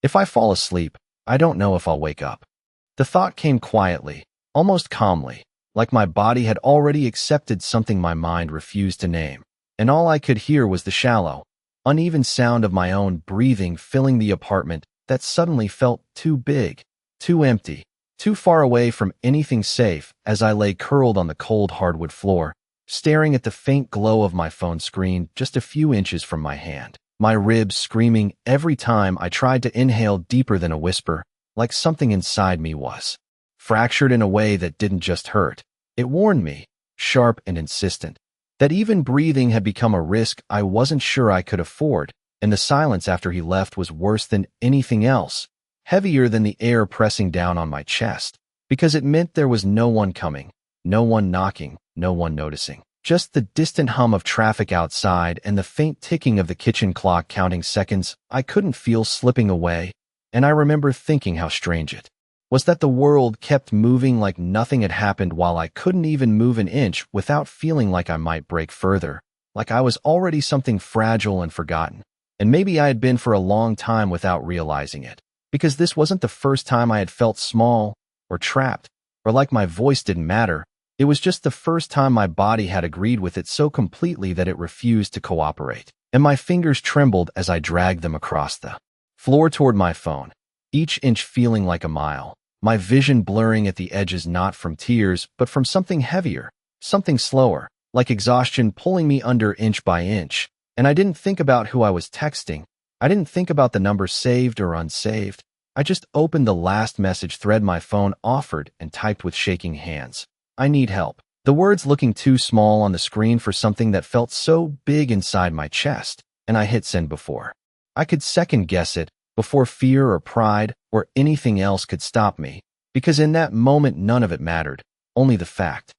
If I fall asleep, I don't know if I'll wake up. The thought came quietly, almost calmly, like my body had already accepted something my mind refused to name, and all I could hear was the shallow, uneven sound of my own breathing filling the apartment that suddenly felt too big, too empty, too far away from anything safe as I lay curled on the cold hardwood floor, staring at the faint glow of my phone screen just a few inches from my hand, my ribs screaming every time I tried to inhale deeper than a whisper, like something inside me was fractured in a way that didn't just hurt. It warned me, sharp and insistent, that even breathing had become a risk I wasn't sure I could afford, and the silence after he left was worse than anything else, heavier than the air pressing down on my chest, because it meant there was no one coming, no one knocking, no one noticing. Just the distant hum of traffic outside and the faint ticking of the kitchen clock counting seconds I couldn't feel slipping away, and I remember thinking how strange it was that the world kept moving like nothing had happened while I couldn't even move an inch without feeling like I might break further, like I was already something fragile and forgotten. And maybe I had been for a long time without realizing it, because this wasn't the first time I had felt small or trapped, or like my voice didn't matter. It was just the first time my body had agreed with it so completely that it refused to cooperate, and my fingers trembled as I dragged them across the floor toward my phone, each inch feeling like a mile, my vision blurring at the edges not from tears but from something heavier, something slower, like exhaustion pulling me under inch by inch. And I didn't think about who I was texting. I didn't think about the number saved or unsaved. I just opened the last message thread my phone offered and typed with shaking hands. I need help. The words looking too small on the screen for something that felt so big inside my chest, and I hit send before I could second guess it, before fear or pride or anything else could stop me, because in that moment none of it mattered, only the fact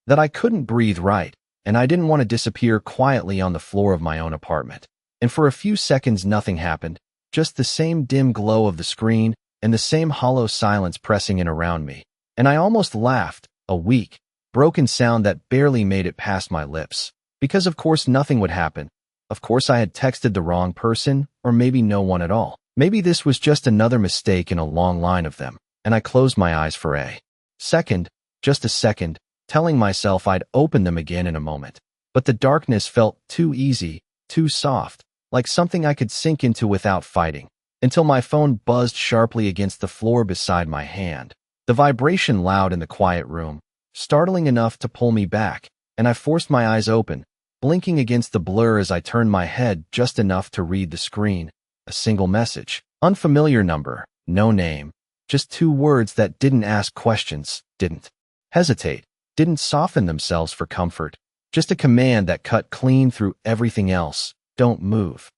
that I couldn't breathe right, and I didn't want to disappear quietly on the floor of my own apartment. And for a few seconds nothing happened, just the same dim glow of the screen and the same hollow silence pressing in around me. And I almost laughed, a weak, broken sound that barely made it past my lips, because of course nothing would happen. Of course I had texted the wrong person, or maybe no one at all. Maybe this was just another mistake in a long line of them, and I closed my eyes for a second, just a second, telling myself I'd open them again in a moment. But the darkness felt too easy, too soft, like something I could sink into without fighting, until my phone buzzed sharply against the floor beside my hand. The vibration loud in the quiet room, startling enough to pull me back, and I forced my eyes open, blinking against the blur as I turned my head just enough to read the screen. A single message, unfamiliar number, no name, just two words that didn't ask questions, didn't hesitate, didn't soften themselves for comfort, just a command that cut clean through everything else: don't move.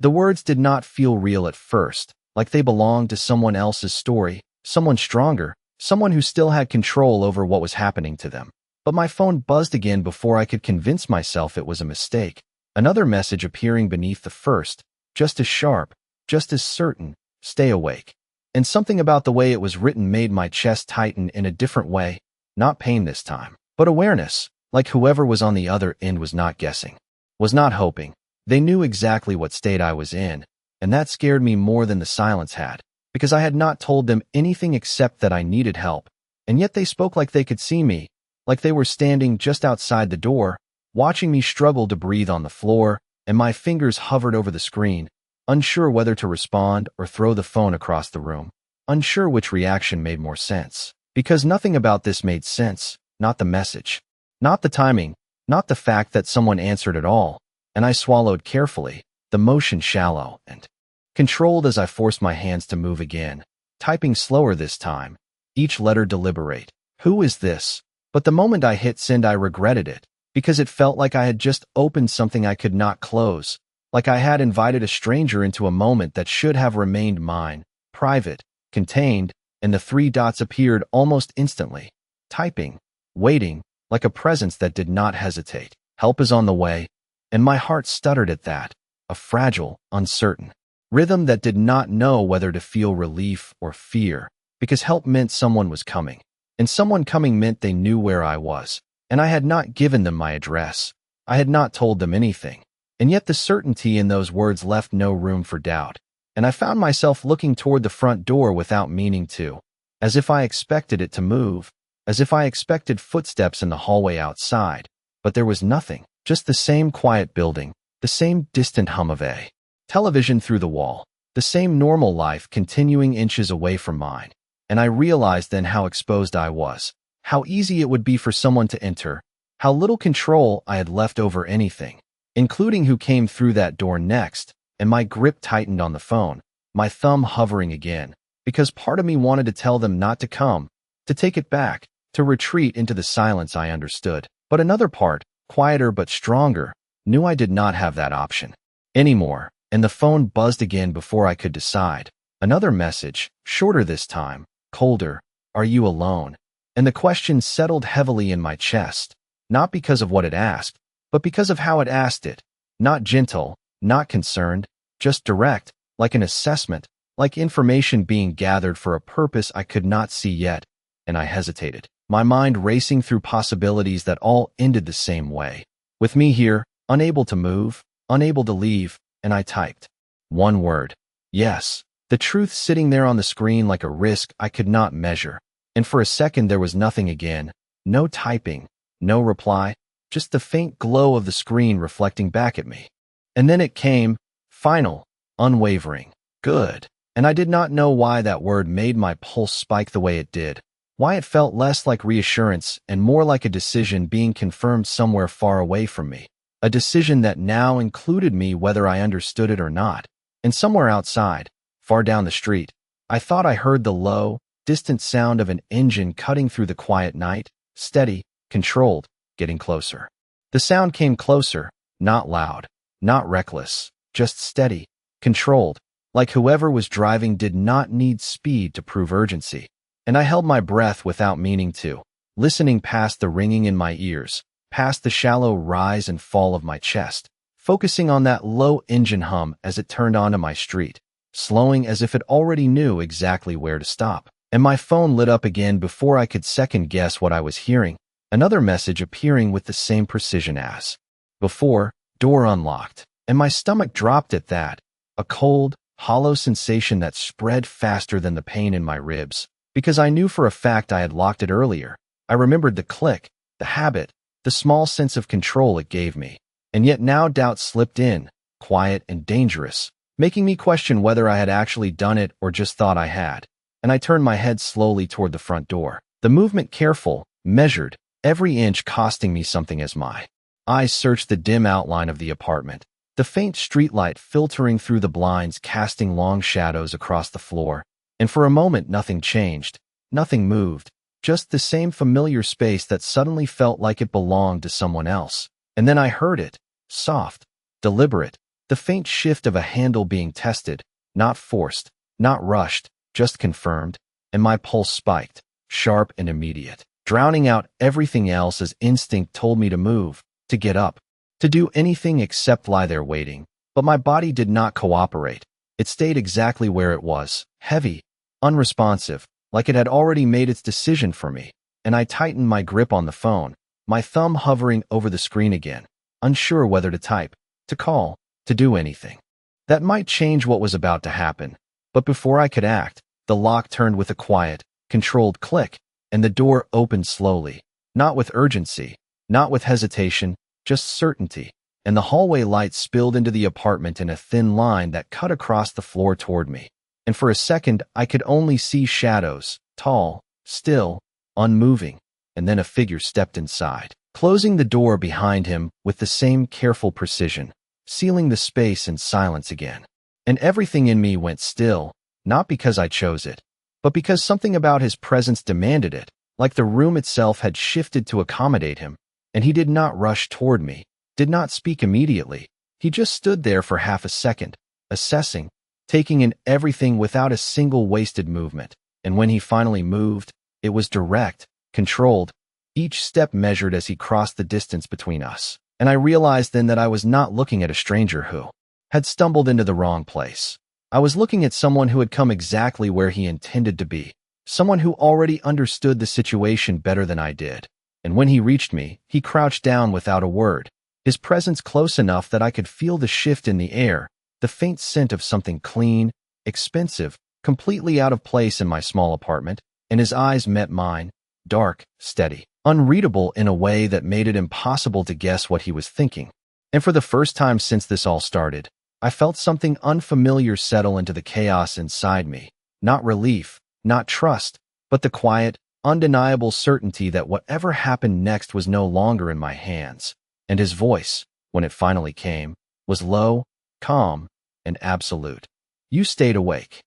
The words did not feel real at first, like they belonged to someone else's story, someone stronger, someone who still had control over what was happening to them. But my phone buzzed again before I could convince myself it was a mistake. Another message appearing beneath the first, just as sharp, just as certain: stay awake. And something about the way it was written made my chest tighten in a different way, not pain this time, but awareness, like whoever was on the other end was not guessing, was not hoping. They knew exactly what state I was in, and that scared me more than the silence had, because I had not told them anything except that I needed help, and yet they spoke like they could see me, like they were standing just outside the door, watching me struggle to breathe on the floor, and my fingers hovered over the screen, unsure whether to respond or throw the phone across the room, unsure which reaction made more sense, because nothing about this made sense, not the message, not the timing, not the fact that someone answered at all. And I swallowed carefully, the motion shallow and controlled as I forced my hands to move again, typing slower this time, each letter deliberate. Who is this? But the moment I hit send I regretted it, because it felt like I had just opened something I could not close, like I had invited a stranger into a moment that should have remained mine, private, contained, and the three dots appeared almost instantly, typing, waiting, like a presence that did not hesitate. Help is on the way. And my heart stuttered at that, a fragile, uncertain rhythm that did not know whether to feel relief or fear, because help meant someone was coming, and someone coming meant they knew where I was, and I had not given them my address. I had not told them anything, and yet the certainty in those words left no room for doubt. and I found myself looking toward the front door without meaning to, as if I expected it to move, as if I expected footsteps in the hallway outside. But there was nothing, just the same quiet building, the same distant hum of a television through the wall, the same normal life continuing inches away from mine. And I realized then how exposed I was, how easy it would be for someone to enter, how little control I had left over anything, including who came through that door next. And my grip tightened on the phone, my thumb hovering again, because part of me wanted to tell them not to come, to take it back, to retreat into the silence I understood. But another part, quieter but stronger, knew I did not have that option anymore, and the phone buzzed again before I could decide. Another message, shorter this time, colder, "Are you alone?" And the question settled heavily in my chest, not because of what it asked, but because of how it asked it. Not gentle, not concerned, just direct, like an assessment, like information being gathered for a purpose I could not see yet. And I hesitated, my mind racing through possibilities that all ended the same way. With me here, unable to move, unable to leave, and I typed one word: yes. The truth sitting there on the screen like a risk I could not measure. And for a second there was nothing again, no typing, no reply, just the faint glow of the screen reflecting back at me. And then it came, final, unwavering, good. And I did not know why that word made my pulse spike the way it did, why it felt less like reassurance and more like a decision being confirmed somewhere far away from me, a decision that now included me whether I understood it or not. And somewhere outside, far down the street, I thought I heard the low, distant sound of an engine cutting through the quiet night, steady, controlled, getting closer. The sound came closer, not loud, not reckless, just steady, controlled, like whoever was driving did not need speed to prove urgency. And I held my breath without meaning to, listening past the ringing in my ears, past the shallow rise and fall of my chest, focusing on that low engine hum as it turned onto my street, slowing as if it already knew exactly where to stop. And my phone lit up again before I could second guess what I was hearing, another message appearing with the same precision as before. Door unlocked, and my stomach dropped at that, a cold, hollow sensation that spread faster than the pain in my ribs, because I knew for a fact I had locked it earlier. I remembered the click, the habit, the small sense of control it gave me. And yet now doubt slipped in, quiet and dangerous, making me question whether I had actually done it or just thought I had. And I turned my head slowly toward the front door, the movement careful, measured, every inch costing me something as my eyes searched the dim outline of the apartment, the faint streetlight filtering through the blinds casting long shadows across the floor. And for a moment nothing changed, nothing moved, just the same familiar space that suddenly felt like it belonged to someone else. And then I heard it, soft, deliberate, the faint shift of a handle being tested, not forced, not rushed, just confirmed, and my pulse spiked, sharp and immediate, drowning out everything else as instinct told me to move, to get up, to do anything except lie there waiting. But my body did not cooperate. It stayed exactly where it was, heavy, unresponsive, like it had already made its decision for me. And I tightened my grip on the phone, my thumb hovering over the screen again, unsure whether to type, to call, to do anything that might change what was about to happen. But before I could act, the lock turned with a quiet, controlled click, and the door opened slowly, not with urgency, not with hesitation, just certainty. And the hallway light spilled into the apartment in a thin line that cut across the floor toward me. And for a second, I could only see shadows, tall, still, unmoving. And then a figure stepped inside, closing the door behind him with the same careful precision, sealing the space in silence again. And everything in me went still, not because I chose it, but because something about his presence demanded it, like the room itself had shifted to accommodate him. And he did not rush toward me, did not speak immediately. He just stood there for half a second, assessing, taking in everything without a single wasted movement. And when he finally moved, it was direct, controlled, each step measured as he crossed the distance between us. And I realized then that I was not looking at a stranger who had stumbled into the wrong place. I was looking at someone who had come exactly where he intended to be, someone who already understood the situation better than I did. And when he reached me, he crouched down without a word, his presence close enough that I could feel the shift in the air, the faint scent of something clean, expensive, completely out of place in my small apartment, and his eyes met mine, dark, steady, unreadable in a way that made it impossible to guess what he was thinking. And for the first time since this all started, I felt something unfamiliar settle into the chaos inside me. Not relief, not trust, but the quiet, undeniable certainty that whatever happened next was no longer in my hands. And his voice, when it finally came, was low, calm, and absolute. You stayed awake.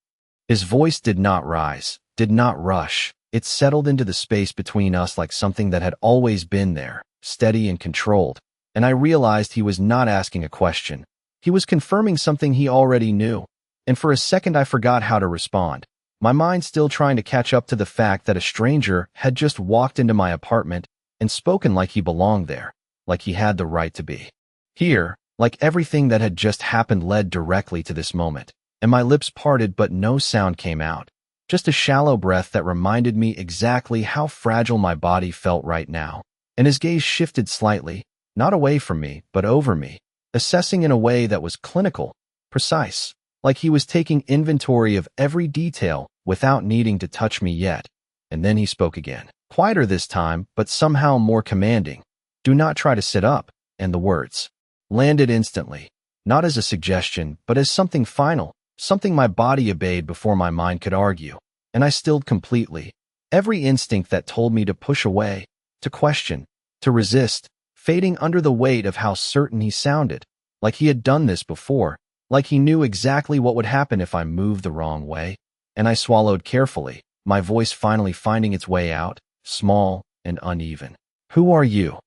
His voice did not rise, did not rush. It settled into the space between us like something that had always been there, steady and controlled. And I realized he was not asking a question. He was confirming something he already knew. And for a second I forgot how to respond, my mind still trying to catch up to the fact that a stranger had just walked into my apartment and spoken like he belonged there, like he had the right to be here, like everything that had just happened led directly to this moment. And my lips parted but no sound came out. Just a shallow breath that reminded me exactly how fragile my body felt right now. And his gaze shifted slightly, not away from me, but over me, assessing in a way that was clinical, precise, like he was taking inventory of every detail without needing to touch me yet. And then he spoke again, quieter this time, but somehow more commanding. "Do not try to sit up," and the words landed instantly, not as a suggestion, but as something final, something my body obeyed before my mind could argue. And I stilled completely. Every instinct that told me to push away, to question, to resist, fading under the weight of how certain he sounded, like he had done this before, like he knew exactly what would happen if I moved the wrong way. And I swallowed carefully, my voice finally finding its way out, small and uneven. "Who are you?"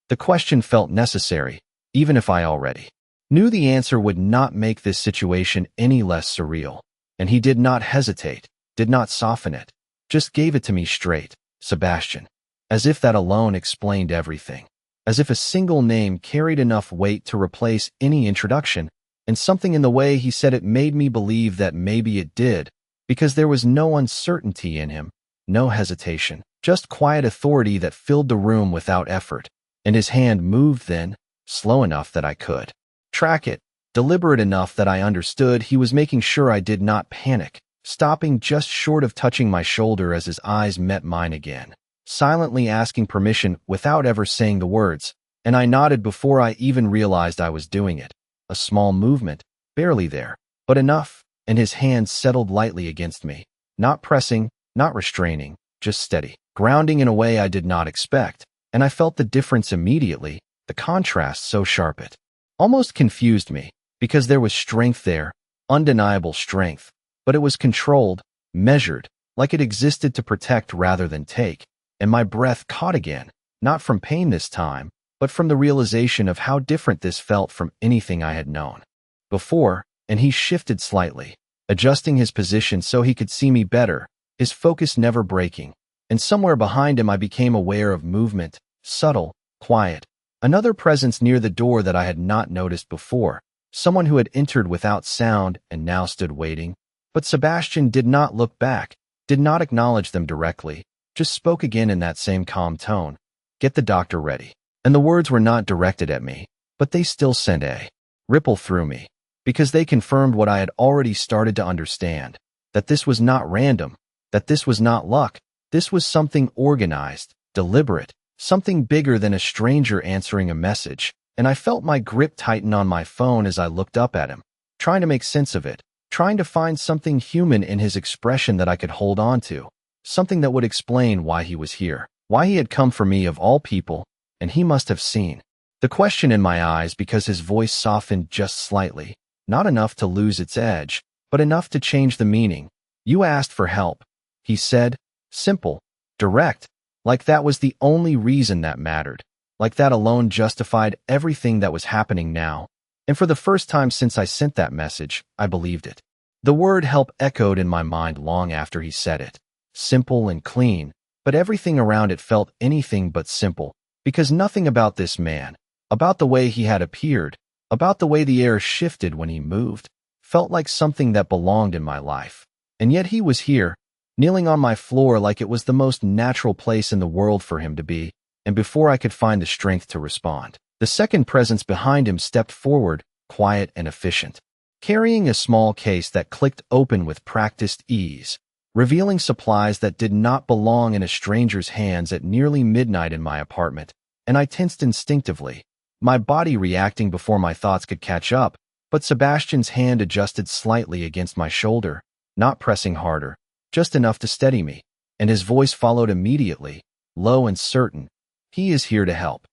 The question felt necessary, even if I already knew the answer would not make this situation any less surreal. And he did not hesitate, did not soften it, just gave it to me straight, "Sebastian." As if that alone explained everything. As if a single name carried enough weight to replace any introduction, and something in the way he said it made me believe that maybe it did, because there was no uncertainty in him, no hesitation, just quiet authority that filled the room without effort. And his hand moved then, slow enough that I could track it, deliberate enough that I understood he was making sure I did not panic, stopping just short of touching my shoulder as his eyes met mine again, silently asking permission without ever saying the words, and I nodded before I even realized I was doing it. A small movement, barely there, but enough, and his hand settled lightly against me, not pressing, not restraining, just steady, grounding in a way I did not expect, and I felt the difference immediately, the contrast so sharp it almost confused me, because there was strength there, undeniable strength, but it was controlled, measured, like it existed to protect rather than take, and my breath caught again, not from pain this time, but from the realization of how different this felt from anything I had known before. And he shifted slightly, adjusting his position so he could see me better, his focus never breaking, and somewhere behind him I became aware of movement, subtle, quiet, another presence near the door that I had not noticed before, someone who had entered without sound and now stood waiting. But Sebastian did not look back, did not acknowledge them directly, just spoke again in that same calm tone, "Get the doctor ready." And the words were not directed at me, but they still sent a ripple through me, because they confirmed what I had already started to understand, that this was not random, that this was not luck, this was something organized, deliberate, something bigger than a stranger answering a message. And I felt my grip tighten on my phone as I looked up at him, trying to make sense of it, trying to find something human in his expression that I could hold on to, something that would explain why he was here, why he had come for me of all people, and he must have seen the question in my eyes, because his voice softened just slightly, not enough to lose its edge, but enough to change the meaning. "You asked for help," he said, simple, direct, like that was the only reason that mattered, like that alone justified everything that was happening now. And for the first time since I sent that message, I believed it. The word help echoed in my mind long after he said it. Simple and clean, but everything around it felt anything but simple, because nothing about this man, about the way he had appeared, about the way the air shifted when he moved, felt like something that belonged in my life. And yet he was here, kneeling on my floor like it was the most natural place in the world for him to be, and before I could find the strength to respond, the second presence behind him stepped forward, quiet and efficient. carrying a small case that clicked open with practiced ease, revealing supplies that did not belong in a stranger's hands at nearly midnight in my apartment, and I tensed instinctively, my body reacting before my thoughts could catch up, but Sebastian's hand adjusted slightly against my shoulder, not pressing harder, just enough to steady me, and his voice followed immediately, low and certain. He is here to help.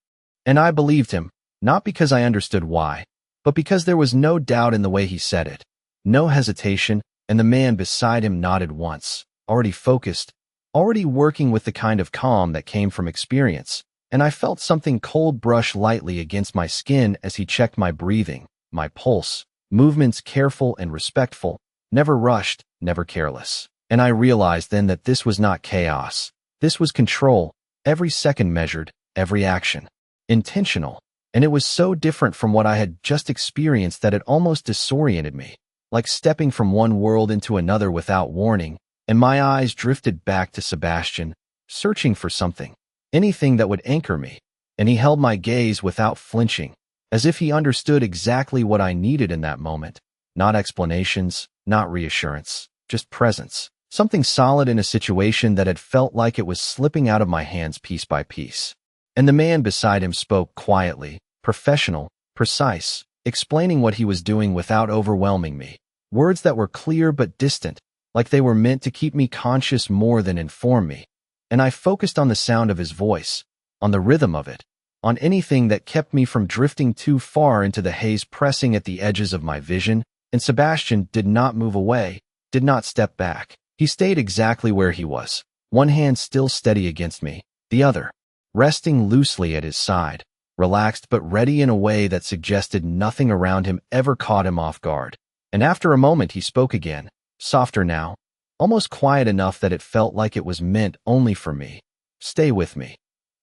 And I believed him, not because I understood why, but because there was no doubt in the way he said it, no hesitation, and the man beside him nodded once, already focused, already working with the kind of calm that came from experience, and I felt something cold brush lightly against my skin as he checked my breathing, my pulse, movements careful and respectful, never rushed, never careless. And I realized then that this was not chaos. This was control, every second measured, every action intentional, and it was so different from what I had just experienced that it almost disoriented me, like stepping from one world into another without warning, and my eyes drifted back to Sebastian, searching for something, anything that would anchor me, and he held my gaze without flinching, as if he understood exactly what I needed in that moment. Not explanations, not reassurance, just presence. Something solid in a situation that had felt like it was slipping out of my hands piece by piece. And the man beside him spoke quietly, professional, precise, explaining what he was doing without overwhelming me. Words that were clear but distant, like they were meant to keep me conscious more than inform me. And I focused on the sound of his voice, on the rhythm of it, on anything that kept me from drifting too far into the haze pressing at the edges of my vision, and Sebastian did not move away, did not step back. He stayed exactly where he was, one hand still steady against me, the other, resting loosely at his side, relaxed but ready in a way that suggested nothing around him ever caught him off guard. And after a moment he spoke again, softer now, almost quiet enough that it felt like it was meant only for me. Stay with me.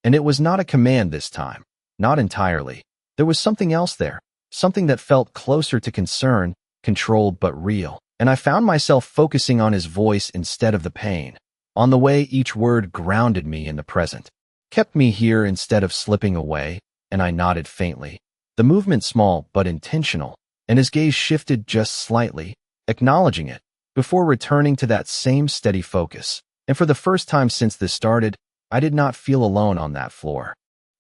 And it was not a command this time, not entirely. There was something else there, something that felt closer to concern, controlled but real. And I found myself focusing on his voice instead of the pain, on the way each word grounded me in the present, kept me here instead of slipping away, and I nodded faintly. The movement small but intentional, and his gaze shifted just slightly, acknowledging it, before returning to that same steady focus. And for the first time since this started, I did not feel alone on that floor.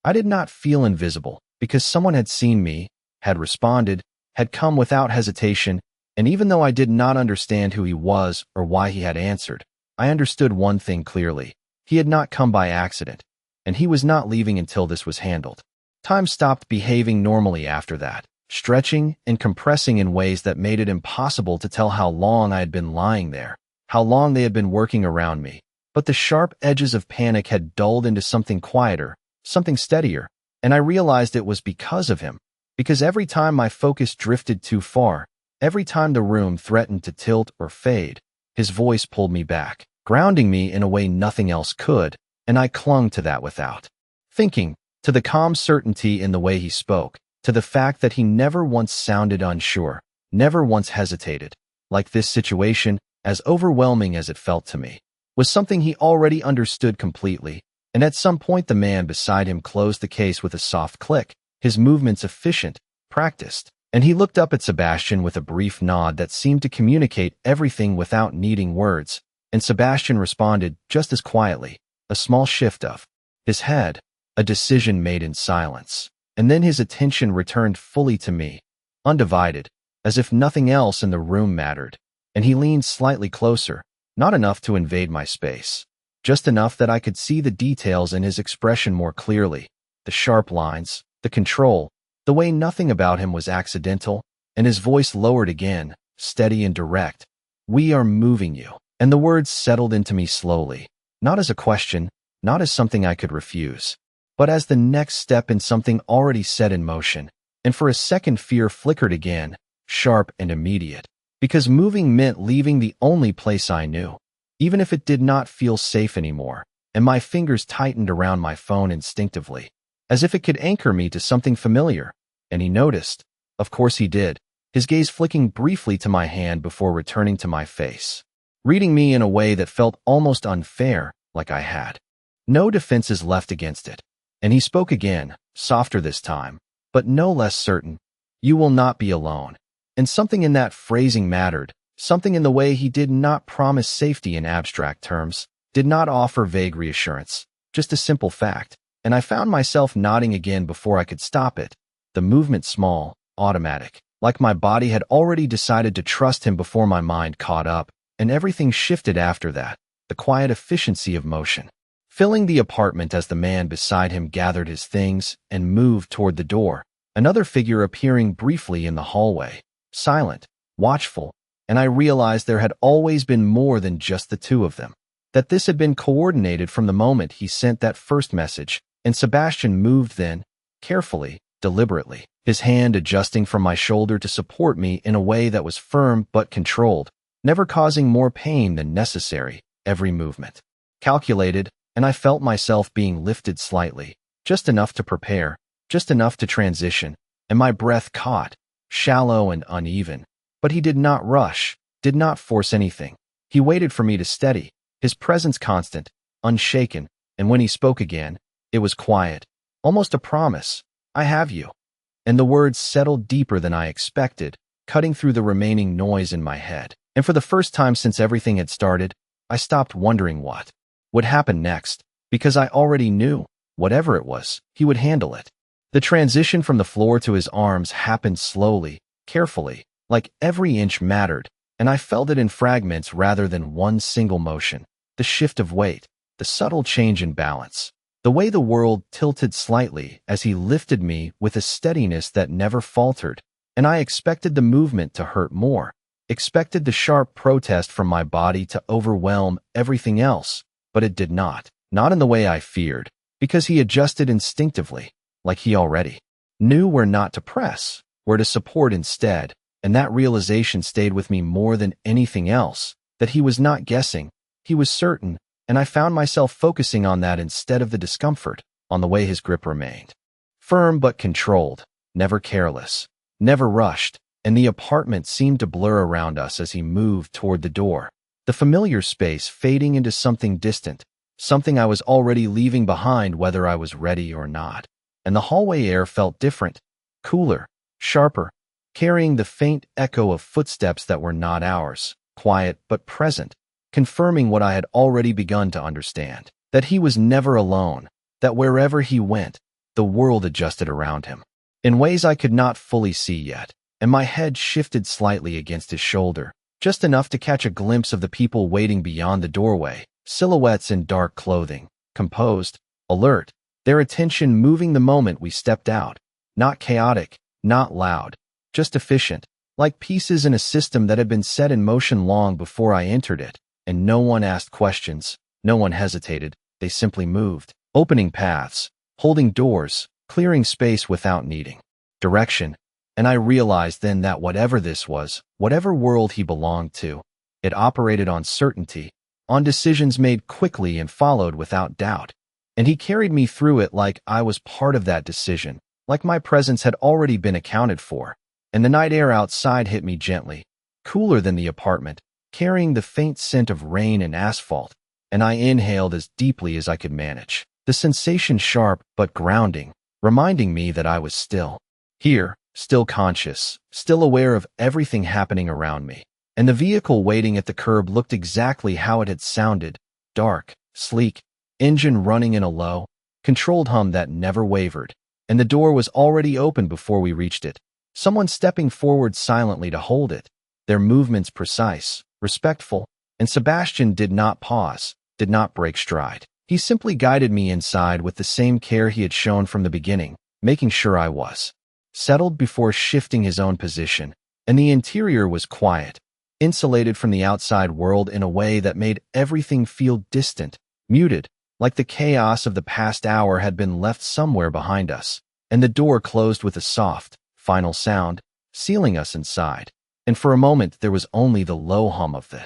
I did not feel invisible, because someone had seen me, had responded, had come without hesitation. And even though I did not understand who he was or why he had answered, I understood one thing clearly. He had not come by accident, and he was not leaving until this was handled. Time stopped behaving normally after that, stretching and compressing in ways that made it impossible to tell how long I had been lying there, how long they had been working around me. But the sharp edges of panic had dulled into something quieter, something steadier, and I realized it was because of him, because every time my focus drifted too far, every time the room threatened to tilt or fade, his voice pulled me back, grounding me in a way nothing else could, and I clung to that without thinking, to the calm certainty in the way he spoke, to the fact that he never once sounded unsure, never once hesitated, like this situation, as overwhelming as it felt to me, was something he already understood completely. And at some point the man beside him closed the case with a soft click, his movements efficient, practiced. And he looked up at Sebastian with a brief nod that seemed to communicate everything without needing words, and Sebastian responded just as quietly, a small shift of his head, a decision made in silence. And then his attention returned fully to me, undivided, as if nothing else in the room mattered, and he leaned slightly closer, not enough to invade my space, just enough that I could see the details in his expression more clearly, the sharp lines, the control, the way nothing about him was accidental, and his voice lowered again, steady and direct. "We are moving you." And the words settled into me slowly, not as a question, not as something I could refuse, but as the next step in something already set in motion. And for a second fear flickered again, sharp and immediate, because moving meant leaving the only place I knew, even if it did not feel safe anymore, and my fingers tightened around my phone instinctively, as if it could anchor me to something familiar. And he noticed. Of course he did, his gaze flicking briefly to my hand before returning to my face, reading me in a way that felt almost unfair, like I had no defenses left against it. And he spoke again, softer this time, but no less certain. "You will not be alone. And something in that phrasing mattered, something in the way he did not promise safety in abstract terms, did not offer vague reassurance, just a simple fact. And I found myself nodding again before I could stop it, the movement small, automatic, like my body had already decided to trust him before my mind caught up, and everything shifted after that, the quiet efficiency of motion. Filling the apartment as the man beside him gathered his things and moved toward the door, another figure appearing briefly in the hallway, silent, watchful, and I realized there had always been more than just the two of them, that this had been coordinated from the moment he sent that first message, and Sebastian moved then, carefully, deliberately, his hand adjusting from my shoulder to support me in a way that was firm but controlled, never causing more pain than necessary, every movement calculated, and I felt myself being lifted slightly, just enough to prepare, just enough to transition, and my breath caught, shallow and uneven. But he did not rush, did not force anything. He waited for me to steady, his presence constant, unshaken, and when he spoke again, it was quiet, almost a promise. I have you. And the words settled deeper than I expected, cutting through the remaining noise in my head. And for the first time since everything had started, I stopped wondering what would happen next, because I already knew, whatever it was, he would handle it. The transition from the floor to his arms happened slowly, carefully, like every inch mattered, and I felt it in fragments rather than one single motion. The shift of weight, the subtle change in balance, the way the world tilted slightly as he lifted me with a steadiness that never faltered, and I expected the movement to hurt more, expected the sharp protest from my body to overwhelm everything else, but it did not in the way I feared, because he adjusted instinctively, like he already knew where not to press, where to support instead, and that realization stayed with me more than anything else, that he was not guessing, he was certain, and I found myself focusing on that instead of the discomfort, on the way his grip remained. Firm but controlled, never careless, never rushed, and the apartment seemed to blur around us as he moved toward the door, the familiar space fading into something distant, something I was already leaving behind whether I was ready or not. And the hallway air felt different, cooler, sharper, carrying the faint echo of footsteps that were not ours, quiet but present, confirming what I had already begun to understand, that he was never alone, that wherever he went, the world adjusted around him, in ways I could not fully see yet, and my head shifted slightly against his shoulder, just enough to catch a glimpse of the people waiting beyond the doorway, silhouettes in dark clothing, composed, alert, their attention moving the moment we stepped out, not chaotic, not loud, just efficient, like pieces in a system that had been set in motion long before I entered it, and no one asked questions, no one hesitated, they simply moved, opening paths, holding doors, clearing space without needing direction, and I realized then that whatever this was, whatever world he belonged to, it operated on certainty, on decisions made quickly and followed without doubt, and he carried me through it like I was part of that decision, like my presence had already been accounted for, and the night air outside hit me gently, cooler than the apartment, carrying the faint scent of rain and asphalt, and I inhaled as deeply as I could manage, the sensation sharp but grounding, reminding me that I was still here, still conscious, still aware of everything happening around me. And the vehicle waiting at the curb looked exactly how it had sounded, dark, sleek, engine running in a low, controlled hum that never wavered, and the door was already open before we reached it, someone stepping forward silently to hold it, their movements precise, respectful, and Sebastian did not pause, did not break stride. He simply guided me inside with the same care he had shown from the beginning, making sure I was settled before shifting his own position, and the interior was quiet, insulated from the outside world in a way that made everything feel distant, muted, like the chaos of the past hour had been left somewhere behind us, and the door closed with a soft, final sound, sealing us inside. And for a moment there was only the low hum of the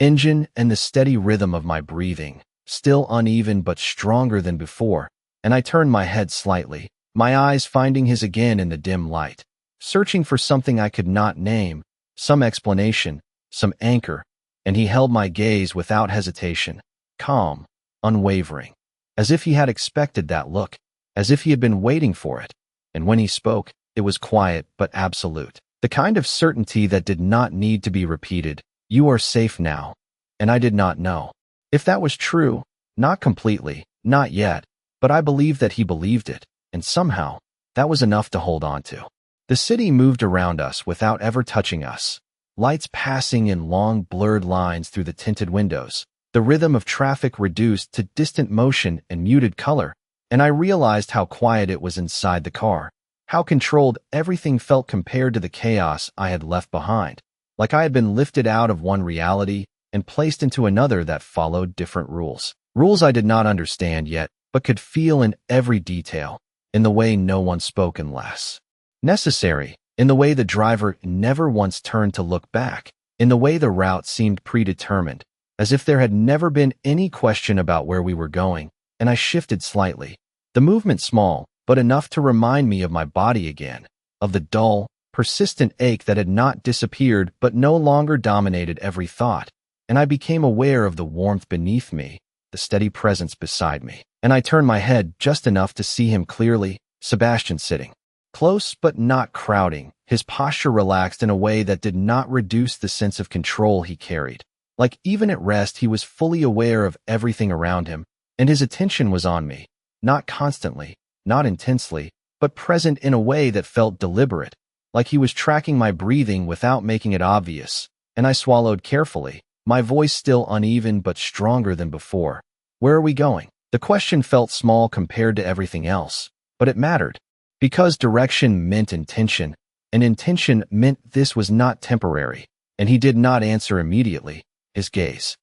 engine and the steady rhythm of my breathing, still uneven but stronger than before, and I turned my head slightly, my eyes finding his again in the dim light, searching for something I could not name, some explanation, some anchor, and he held my gaze without hesitation, calm, unwavering, as if he had expected that look, as if he had been waiting for it, and when he spoke, it was quiet but absolute. The kind of certainty that did not need to be repeated. You are safe now. And I did not know if that was true. Not completely, not yet, but I believed that he believed it, and somehow, that was enough to hold on to. The city moved around us without ever touching us. Lights passing in long, blurred lines through the tinted windows. The rhythm of traffic reduced to distant motion and muted color, and I realized how quiet it was inside the car, how controlled everything felt compared to the chaos I had left behind, like I had been lifted out of one reality and placed into another that followed different rules. Rules I did not understand yet, but could feel in every detail, in the way no one spoke unless necessary, in the way the driver never once turned to look back, in the way the route seemed predetermined, as if there had never been any question about where we were going, and I shifted slightly. The movement small, but enough to remind me of my body again, of the dull, persistent ache that had not disappeared but no longer dominated every thought, and I became aware of the warmth beneath me, the steady presence beside me, and I turned my head just enough to see him clearly, Sebastian sitting close but not crowding, his posture relaxed in a way that did not reduce the sense of control he carried. Like even at rest, he was fully aware of everything around him, and his attention was on me, not constantly, not intensely, but present in a way that felt deliberate, like he was tracking my breathing without making it obvious, and I swallowed carefully, my voice still uneven but stronger than before. Where are we going? The question felt small compared to everything else, but it mattered. Because direction meant intention, and intention meant this was not temporary, and he did not answer immediately, his gaze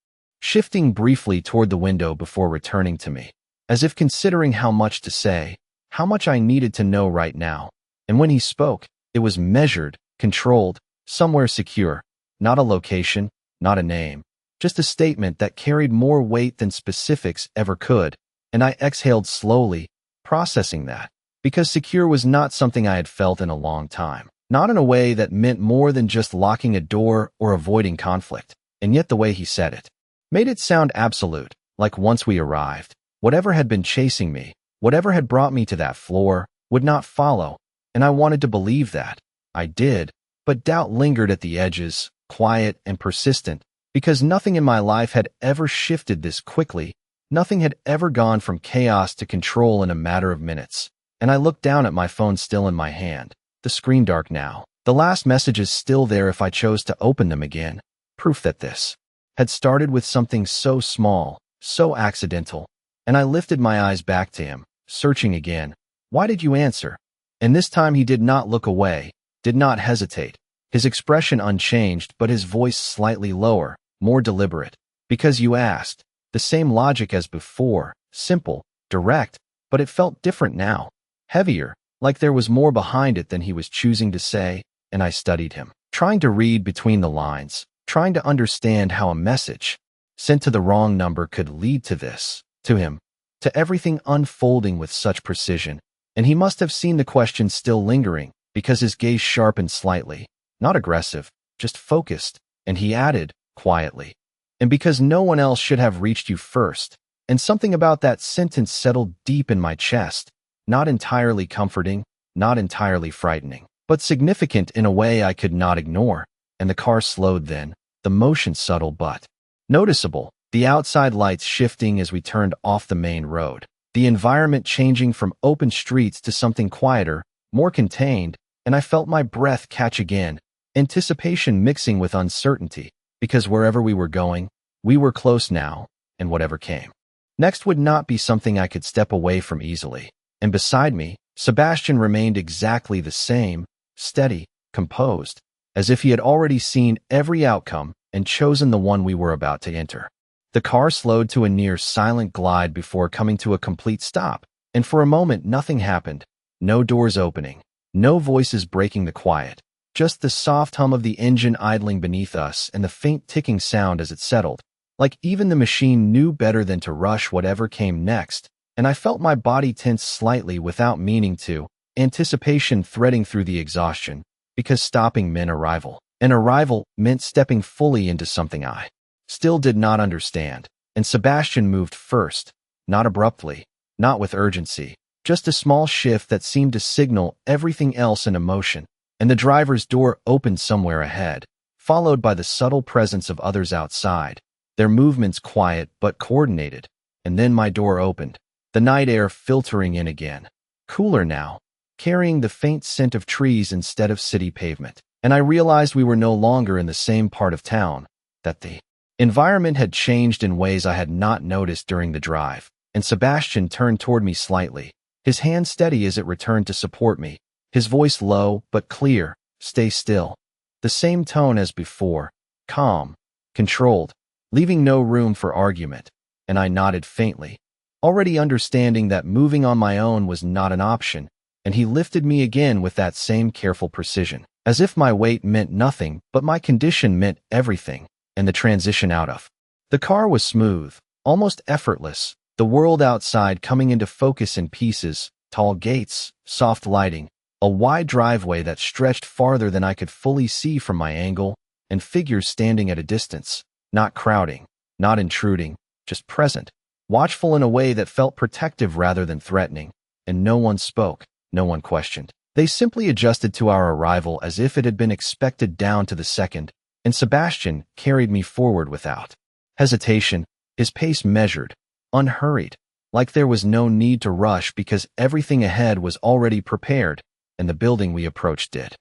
shifting briefly toward the window before returning to me, as if considering how much to say, how much I needed to know right now. And when he spoke, it was measured, controlled, somewhere secure, not a location, not a name, just a statement that carried more weight than specifics ever could, and I exhaled slowly, processing that. Because secure was not something I had felt in a long time. Not in a way that meant more than just locking a door or avoiding conflict. And yet the way he said it made it sound absolute, like once we arrived, whatever had been chasing me, whatever had brought me to that floor, would not follow. And I wanted to believe that. I did, but doubt lingered at the edges, quiet and persistent, because nothing in my life had ever shifted this quickly. Nothing had ever gone from chaos to control in a matter of minutes. And I looked down at my phone still in my hand, the screen dark now. The last messages still there if I chose to open them again. Proof that this had started with something so small, so accidental. And I lifted my eyes back to him, searching again. Why did you answer? And this time he did not look away, did not hesitate. His expression unchanged, but his voice slightly lower, more deliberate. Because you asked. The same logic as before, simple, direct, but it felt different now. Heavier, like there was more behind it than he was choosing to say, and I studied him, trying to read between the lines, trying to understand how a message sent to the wrong number could lead to this, to him, to everything unfolding with such precision. And he must have seen the question still lingering, because his gaze sharpened slightly, not aggressive, just focused, and he added, quietly, and because no one else should have reached you first. And something about that sentence settled deep in my chest. Not entirely comforting, not entirely frightening, but significant in a way I could not ignore. And the car slowed then, the motion subtle but noticeable, the outside lights shifting as we turned off the main road, the environment changing from open streets to something quieter, more contained, and I felt my breath catch again, anticipation mixing with uncertainty, because wherever we were going, we were close now, and whatever came next would not be something I could step away from easily. And beside me, Sebastian remained exactly the same, steady, composed, as if he had already seen every outcome and chosen the one we were about to enter. The car slowed to a near silent glide before coming to a complete stop, and for a moment nothing happened. No doors opening, no voices breaking the quiet, just the soft hum of the engine idling beneath us and the faint ticking sound as it settled, like even the machine knew better than to rush whatever came next. And I felt my body tense slightly without meaning to, anticipation threading through the exhaustion, because stopping meant arrival. And arrival meant stepping fully into something I still did not understand. And Sebastian moved first, not abruptly, not with urgency, just a small shift that seemed to signal everything else in motion. and the driver's door opened somewhere ahead, followed by the subtle presence of others outside, their movements quiet but coordinated. And then my door opened, the night air filtering in again, cooler now, carrying the faint scent of trees instead of city pavement. And I realized we were no longer in the same part of town, that the environment had changed in ways I had not noticed during the drive. And Sebastian turned toward me slightly, his hand steady as it returned to support me, his voice low but clear. "Stay still." The same tone as before, calm, controlled, leaving no room for argument. And I nodded faintly, already understanding that moving on my own was not an option, and he lifted me again with that same careful precision, as if my weight meant nothing but my condition meant everything. And the transition out of the car was smooth, almost effortless, the world outside coming into focus in pieces, tall gates, soft lighting, a wide driveway that stretched farther than I could fully see from my angle, and figures standing at a distance, not crowding, not intruding, just present, watchful in a way that felt protective rather than threatening. And no one spoke, no one questioned. They simply adjusted to our arrival as if it had been expected down to the second, and Sebastian carried me forward without hesitation, his pace measured, unhurried, like there was no need to rush because everything ahead was already prepared. And the building we approached did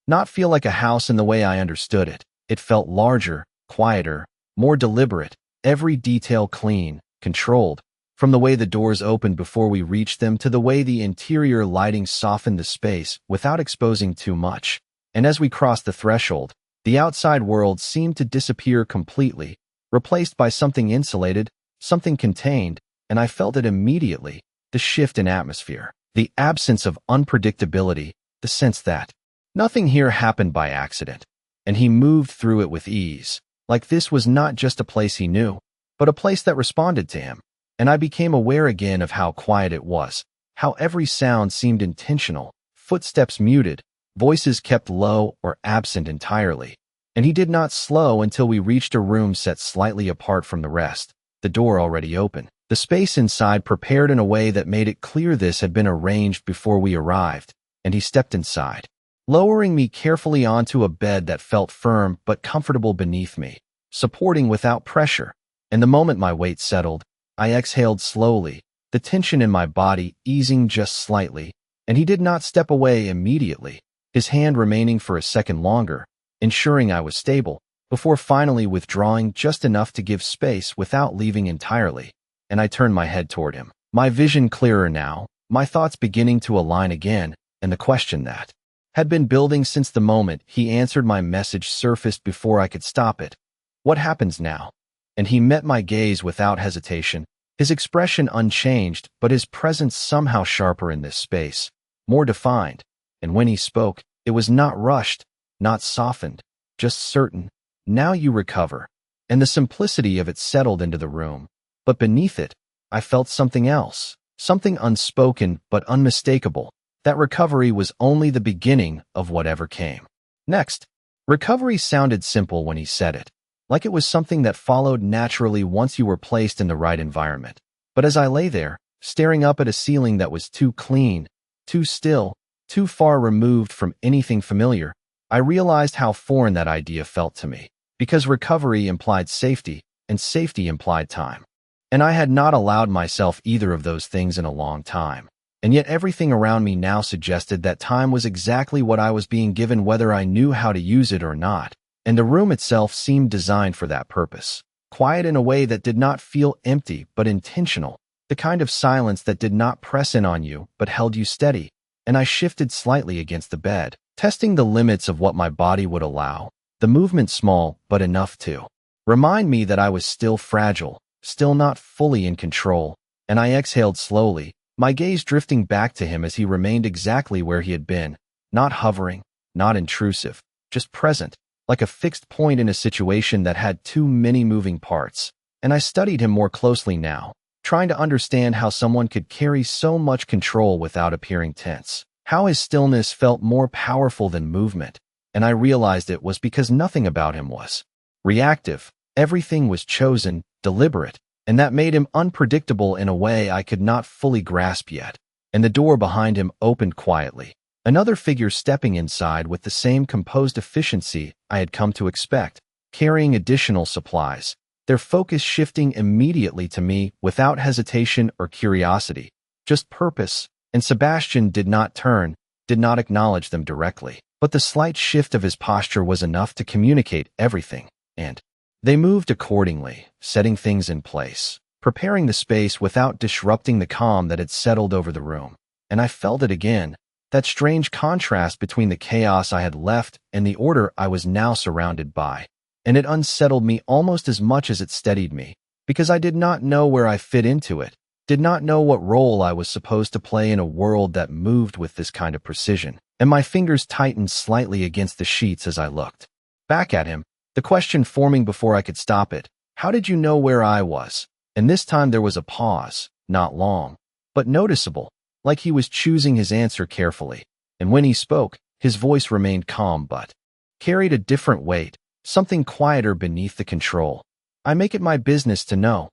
not feel like a house in the way I understood it. It felt larger, quieter, more deliberate, every detail clean, controlled, from the way the doors opened before we reached them to the way the interior lighting softened the space without exposing too much. And as we crossed the threshold, the outside world seemed to disappear completely, replaced by something insulated, something contained, and I felt it immediately, the shift in atmosphere, the absence of unpredictability, the sense that nothing here happened by accident, and he moved through it with ease, like this was not just a place he knew, but a place that responded to him. And I became aware again of how quiet it was, how every sound seemed intentional, footsteps muted, voices kept low or absent entirely. And he did not slow until we reached a room set slightly apart from the rest, the door already open, the space inside prepared in a way that made it clear this had been arranged before we arrived. And he stepped inside, lowering me carefully onto a bed that felt firm but comfortable beneath me, supporting without pressure. And the moment my weight settled, I exhaled slowly, the tension in my body easing just slightly, and he did not step away immediately, his hand remaining for a second longer, ensuring I was stable, before finally withdrawing just enough to give space without leaving entirely. And I turned my head toward him, my vision clearer now, my thoughts beginning to align again, and the question that had been building since the moment he answered my message surfaced before I could stop it. What happens now? And he met my gaze without hesitation, his expression unchanged, but his presence somehow sharper in this space, more defined. And when he spoke, it was not rushed, not softened, just certain. "Now you recover." And the simplicity of it settled into the room. But beneath it, I felt something else, something unspoken but unmistakable. That recovery was only the beginning of whatever came next. Recovery sounded simple when he said it, like it was something that followed naturally once you were placed in the right environment. But as I lay there, staring up at a ceiling that was too clean, too still, too far removed from anything familiar, I realized how foreign that idea felt to me, because recovery implied safety, and safety implied time. And I had not allowed myself either of those things in a long time. And yet everything around me now suggested that time was exactly what I was being given whether I knew how to use it or not. And the room itself seemed designed for that purpose. Quiet in a way that did not feel empty but intentional. The kind of silence that did not press in on you but held you steady. And I shifted slightly against the bed, testing the limits of what my body would allow. The movement small but enough to remind me that I was still fragile, still not fully in control. And I exhaled slowly, my gaze drifting back to him as he remained exactly where he had been, not hovering, not intrusive, just present, like a fixed point in a situation that had too many moving parts. And I studied him more closely now, trying to understand how someone could carry so much control without appearing tense, how his stillness felt more powerful than movement. And I realized it was because nothing about him was reactive. Everything was chosen, deliberate, and that made him unpredictable in a way I could not fully grasp yet. And the door behind him opened quietly, Another figure stepping inside with the same composed efficiency I had come to expect, carrying additional supplies, their focus shifting immediately to me without hesitation or curiosity, just purpose. And Sebastian did not turn, did not acknowledge them directly. But the slight shift of his posture was enough to communicate everything, and they moved accordingly, setting things in place, preparing the space without disrupting the calm that had settled over the room. And I felt it again, that strange contrast between the chaos I had left and the order I was now surrounded by. And it unsettled me almost as much as it steadied me, because I did not know where I fit into it, did not know what role I was supposed to play in a world that moved with this kind of precision. And my fingers tightened slightly against the sheets as I looked back at him, the question forming before I could stop it. How did you know where I was? And this time there was a pause, not long, but noticeable, like he was choosing his answer carefully. And when he spoke, his voice remained calm but carried a different weight, something quieter beneath the control. I make it my business to know.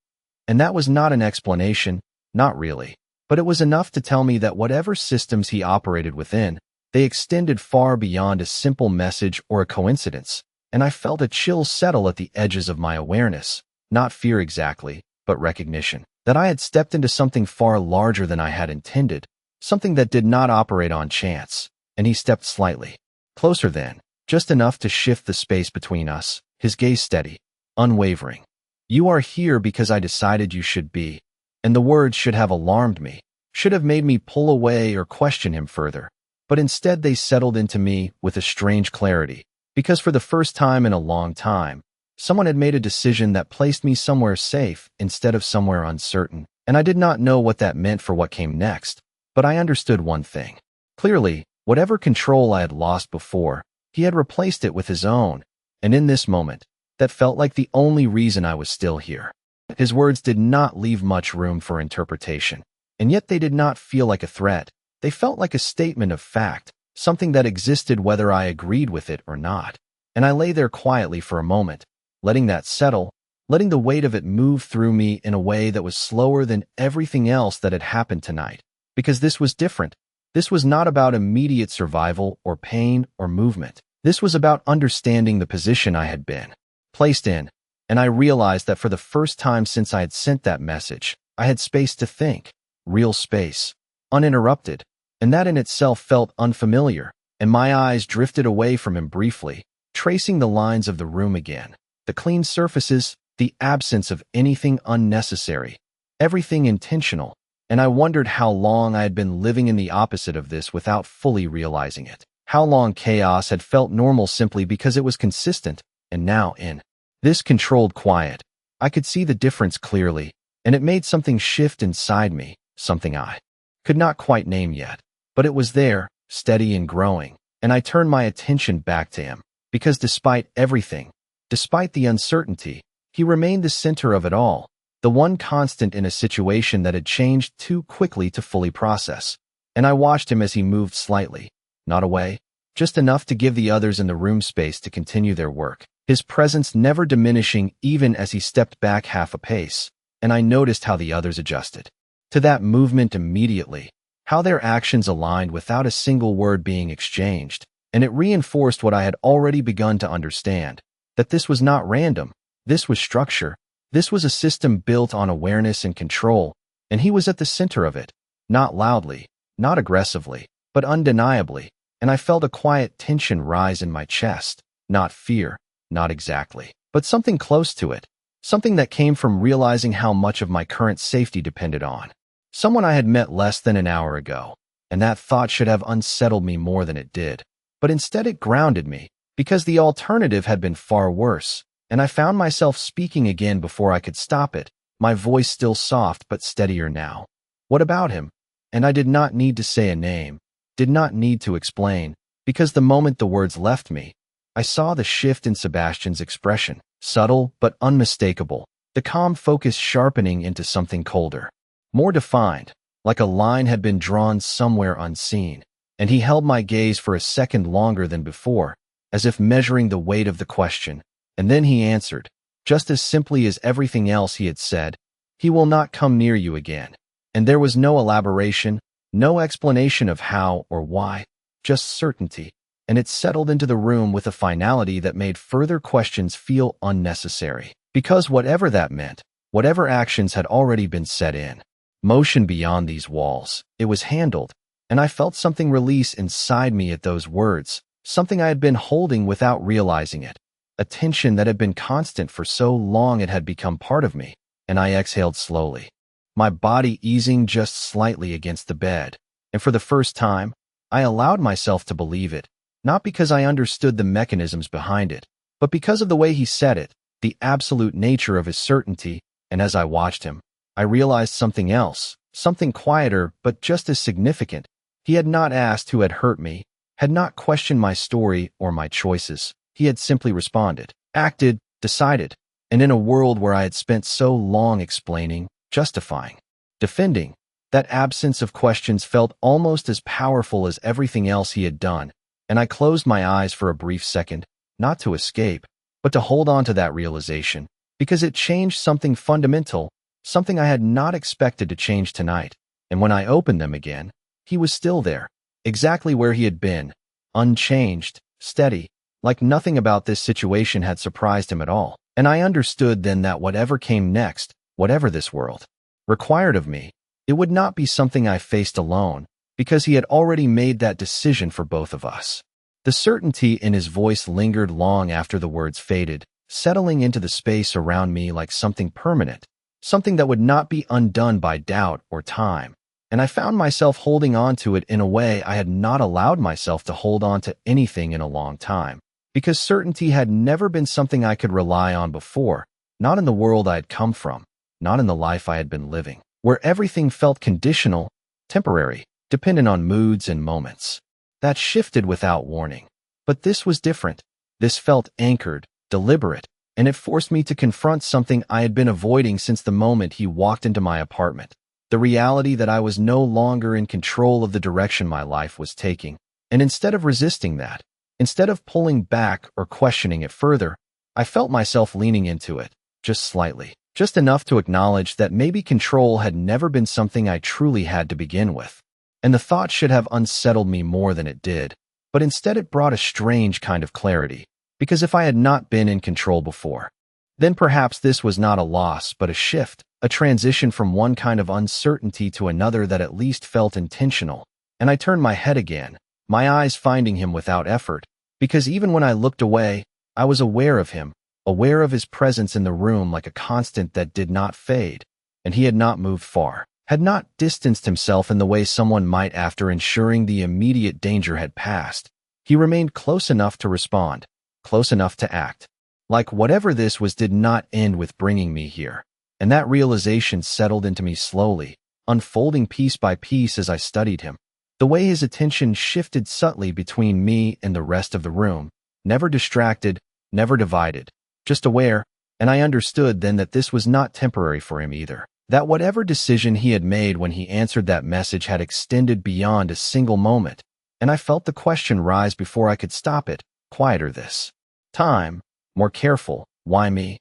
And that was not an explanation, not really, but it was enough to tell me that whatever systems he operated within, they extended far beyond a simple message or a coincidence, and I felt a chill settle at the edges of my awareness, not fear exactly, but recognition, that I had stepped into something far larger than I had intended, something that did not operate on chance. And he stepped slightly closer then, just enough to shift the space between us, his gaze steady, unwavering. You are here because I decided you should be. And the words should have alarmed me, should have made me pull away or question him further. But instead they settled into me with a strange clarity, because for the first time in a long time, someone had made a decision that placed me somewhere safe instead of somewhere uncertain, and I did not know what that meant for what came next, but I understood one thing. Clearly, whatever control I had lost before, he had replaced it with his own, and in this moment, that felt like the only reason I was still here. His words did not leave much room for interpretation, and yet they did not feel like a threat. They felt like a statement of fact, something that existed whether I agreed with it or not. And I lay there quietly for a moment, letting that settle, letting the weight of it move through me in a way that was slower than everything else that had happened tonight. Because this was different. This was not about immediate survival or pain or movement. This was about understanding the position I had been placed in. And I realized that for the first time since I had sent that message, I had space to think, real space, uninterrupted. And that in itself felt unfamiliar, and my eyes drifted away from him briefly, tracing the lines of the room again. The clean surfaces, the absence of anything unnecessary, everything intentional, and I wondered how long I had been living in the opposite of this without fully realizing it. How long chaos had felt normal simply because it was consistent, and now in this controlled quiet, I could see the difference clearly, and it made something shift inside me, something I could not quite name yet. But it was there, steady and growing, and I turned my attention back to him, because despite everything, despite the uncertainty, he remained the center of it all, the one constant in a situation that had changed too quickly to fully process. And I watched him as he moved slightly, not away, just enough to give the others in the room space to continue their work, his presence never diminishing even as he stepped back half a pace, and I noticed how the others adjusted to that movement immediately, how their actions aligned without a single word being exchanged, and it reinforced what I had already begun to understand, that this was not random, this was structure, this was a system built on awareness and control, and he was at the center of it, not loudly, not aggressively, but undeniably, and I felt a quiet tension rise in my chest, not fear, not exactly, but something close to it, something that came from realizing how much of my current safety depended on someone I had met less than an hour ago, and that thought should have unsettled me more than it did. But instead it grounded me, because the alternative had been far worse, and I found myself speaking again before I could stop it, my voice still soft but steadier now. What about him? And I did not need to say a name, did not need to explain, because the moment the words left me, I saw the shift in Sebastian's expression, subtle but unmistakable, the calm focus sharpening into something colder, more defined, like a line had been drawn somewhere unseen, and he held my gaze for a second longer than before, as if measuring the weight of the question, and then he answered, just as simply as everything else he had said, "He will not come near you again." And there was no elaboration, no explanation of how or why, just certainty, and it settled into the room with a finality that made further questions feel unnecessary. Because whatever that meant, whatever actions had already been set in motion beyond these walls, it was handled, and I felt something release inside me at those words, something I had been holding without realizing it, a tension that had been constant for so long it had become part of me, and I exhaled slowly, my body easing just slightly against the bed, and for the first time, I allowed myself to believe it, not because I understood the mechanisms behind it, but because of the way he said it, the absolute nature of his certainty, and as I watched him, I realized something else, something quieter but just as significant. He had not asked who had hurt me, had not questioned my story or my choices. He had simply responded, acted, decided, and in a world where I had spent so long explaining, justifying, defending, that absence of questions felt almost as powerful as everything else he had done, and I closed my eyes for a brief second, not to escape, but to hold on to that realization, because it changed something fundamental, something I had not expected to change tonight. And when I opened them again, he was still there, exactly where he had been, unchanged, steady, like nothing about this situation had surprised him at all. And I understood then that whatever came next, whatever this world required of me, it would not be something I faced alone, because he had already made that decision for both of us. The certainty in his voice lingered long after the words faded, settling into the space around me like something permanent, something that would not be undone by doubt or time. And I found myself holding on to it in a way I had not allowed myself to hold on to anything in a long time, because certainty had never been something I could rely on before, not in the world I had come from, not in the life I had been living, where everything felt conditional, temporary, dependent on moods and moments. That shifted without warning. But this was different. This felt anchored, deliberate, and it forced me to confront something I had been avoiding since the moment he walked into my apartment. The reality that I was no longer in control of the direction my life was taking. And instead of resisting that, instead of pulling back or questioning it further, I felt myself leaning into it, just slightly, just enough to acknowledge that maybe control had never been something I truly had to begin with. And the thought should have unsettled me more than it did, but instead it brought a strange kind of clarity, because if I had not been in control before, then perhaps this was not a loss but a shift, a transition from one kind of uncertainty to another that at least felt intentional. And I turned my head again, my eyes finding him without effort, because even when I looked away, I was aware of him, aware of his presence in the room like a constant that did not fade, and he had not moved far, had not distanced himself in the way someone might after ensuring the immediate danger had passed. He remained close enough to respond, close enough to act, like whatever this was did not end with bringing me here. And that realization settled into me slowly, unfolding piece by piece as I studied him. The way his attention shifted subtly between me and the rest of the room, never distracted, never divided, just aware, and I understood then that this was not temporary for him either. That whatever decision he had made when he answered that message had extended beyond a single moment, and I felt the question rise before I could stop it, quieter this time, more careful, why me?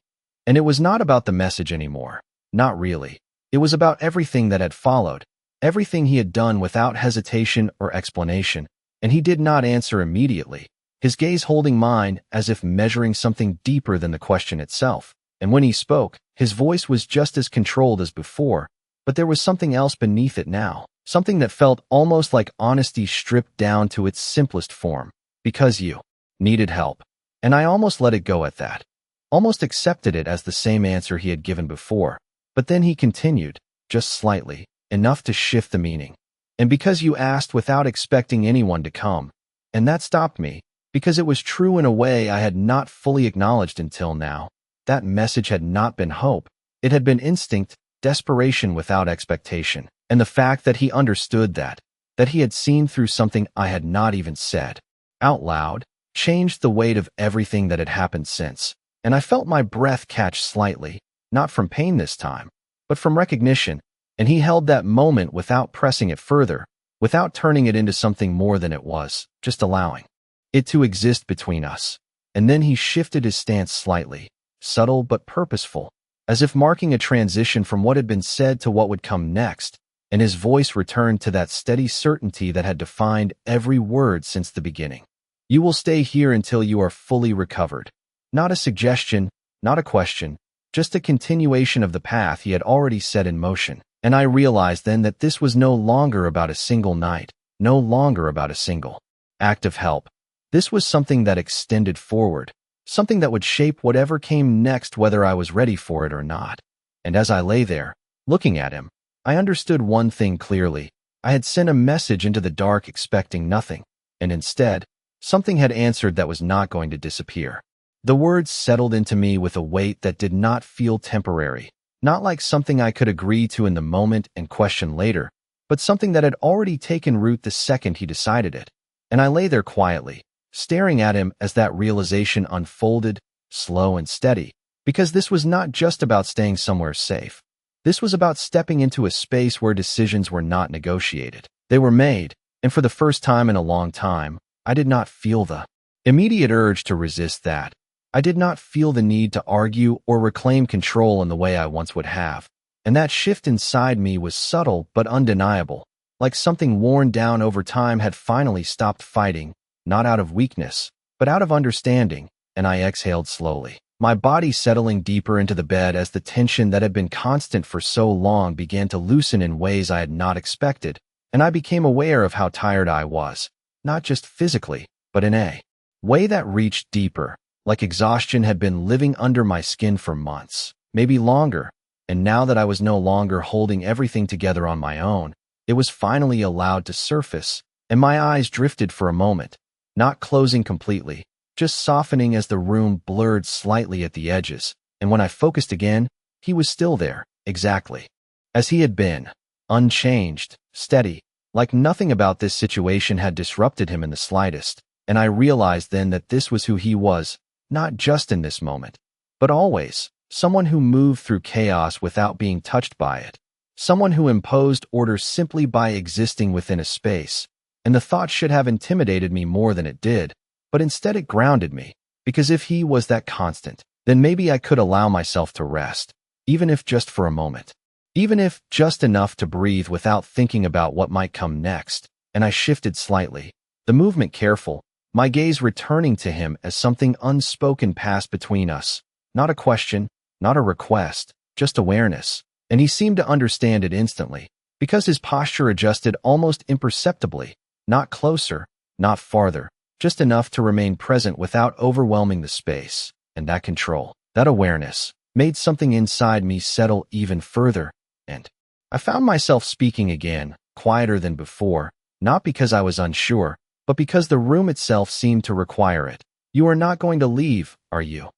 And it was not about the message anymore, not really. It was about everything that had followed, everything he had done without hesitation or explanation, and he did not answer immediately, his gaze holding mine as if measuring something deeper than the question itself. And when he spoke, his voice was just as controlled as before, but there was something else beneath it now, something that felt almost like honesty stripped down to its simplest form. Because you needed help. And I almost let it go at that, almost accepted it as the same answer he had given before. But then he continued, just slightly, enough to shift the meaning. And because you asked without expecting anyone to come. And that stopped me, because it was true in a way I had not fully acknowledged until now. That message had not been hope. It had been instinct, desperation without expectation. And the fact that he understood that he had seen through something I had not even said out loud, changed the weight of everything that had happened since. And I felt my breath catch slightly, not from pain this time, but from recognition. And he held that moment without pressing it further, without turning it into something more than it was, just allowing it to exist between us. And then he shifted his stance slightly, subtle but purposeful, as if marking a transition from what had been said to what would come next. and his voice returned to that steady certainty that had defined every word since the beginning. You will stay here until you are fully recovered. Not a suggestion, not a question, just a continuation of the path he had already set in motion. And I realized then that this was no longer about a single night, no longer about a single act of help. This was something that extended forward, something that would shape whatever came next, whether I was ready for it or not. And as I lay there, looking at him, I understood one thing clearly. I had sent a message into the dark expecting nothing, and instead, something had answered that was not going to disappear. The words settled into me with a weight that did not feel temporary, not like something I could agree to in the moment and question later, but something that had already taken root the second he decided it. And I lay there quietly, staring at him as that realization unfolded, slow and steady, because this was not just about staying somewhere safe. This was about stepping into a space where decisions were not negotiated. They were made, and for the first time in a long time, I did not feel the immediate urge to resist that. I did not feel the need to argue or reclaim control in the way I once would have. And that shift inside me was subtle but undeniable, like something worn down over time had finally stopped fighting, not out of weakness, but out of understanding, and I exhaled slowly, my body settling deeper into the bed as the tension that had been constant for so long began to loosen in ways I had not expected, and I became aware of how tired I was, not just physically, but in a way that reached deeper, like exhaustion had been living under my skin for months, maybe longer, and now that I was no longer holding everything together on my own, it was finally allowed to surface, and my eyes drifted for a moment, not closing completely, just softening as the room blurred slightly at the edges, and when I focused again, he was still there, exactly as he had been, unchanged, steady, like nothing about this situation had disrupted him in the slightest, and I realized then that this was who he was, not just in this moment, but always, someone who moved through chaos without being touched by it, someone who imposed order simply by existing within a space, and the thought should have intimidated me more than it did, but instead it grounded me, because if he was that constant, then maybe I could allow myself to rest, even if just for a moment, even if just enough to breathe without thinking about what might come next, and I shifted slightly, the movement careful, my gaze returning to him as something unspoken passed between us, not a question, not a request, just awareness, and he seemed to understand it instantly, because his posture adjusted almost imperceptibly, not closer, not farther, just enough to remain present without overwhelming the space, and that control, that awareness, made something inside me settle even further, and I found myself speaking again, quieter than before, not because I was unsure, but because the room itself seemed to require it. You are not going to leave, are you?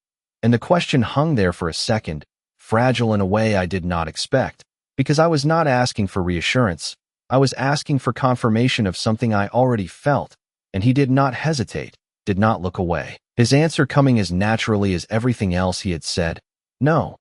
And the question hung there for a second, fragile in a way I did not expect, because I was not asking for reassurance. I was asking for confirmation of something I already felt, and he did not hesitate, did not look away. His answer coming as naturally as everything else he had said. No.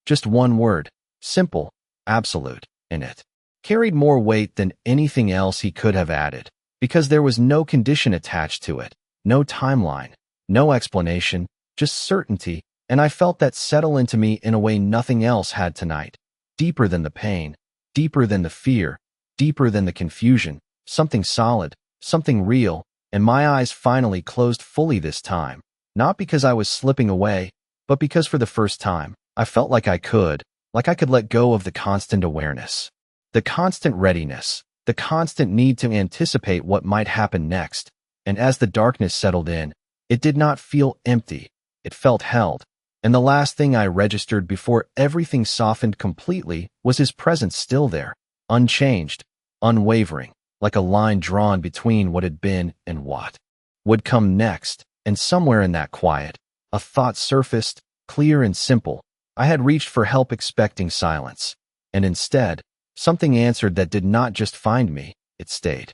Just one word, simple, absolute, and it carried more weight than anything else he could have added, because there was no condition attached to it, no timeline, no explanation, just certainty, and I felt that settle into me in a way nothing else had tonight. Deeper than the pain, deeper than the fear, deeper than the confusion, something solid, something real, and my eyes finally closed fully this time, not because I was slipping away, but because for the first time, I felt like I could let go of the constant awareness, the constant readiness, the constant need to anticipate what might happen next, and as the darkness settled in, it did not feel empty, it felt held, and the last thing I registered before everything softened completely was his presence still there, unchanged, unwavering, like a line drawn between what had been and what would come next, and somewhere in that quiet, a thought surfaced, clear and simple. I had reached for help expecting silence, and instead, something answered that did not just find me, it stayed.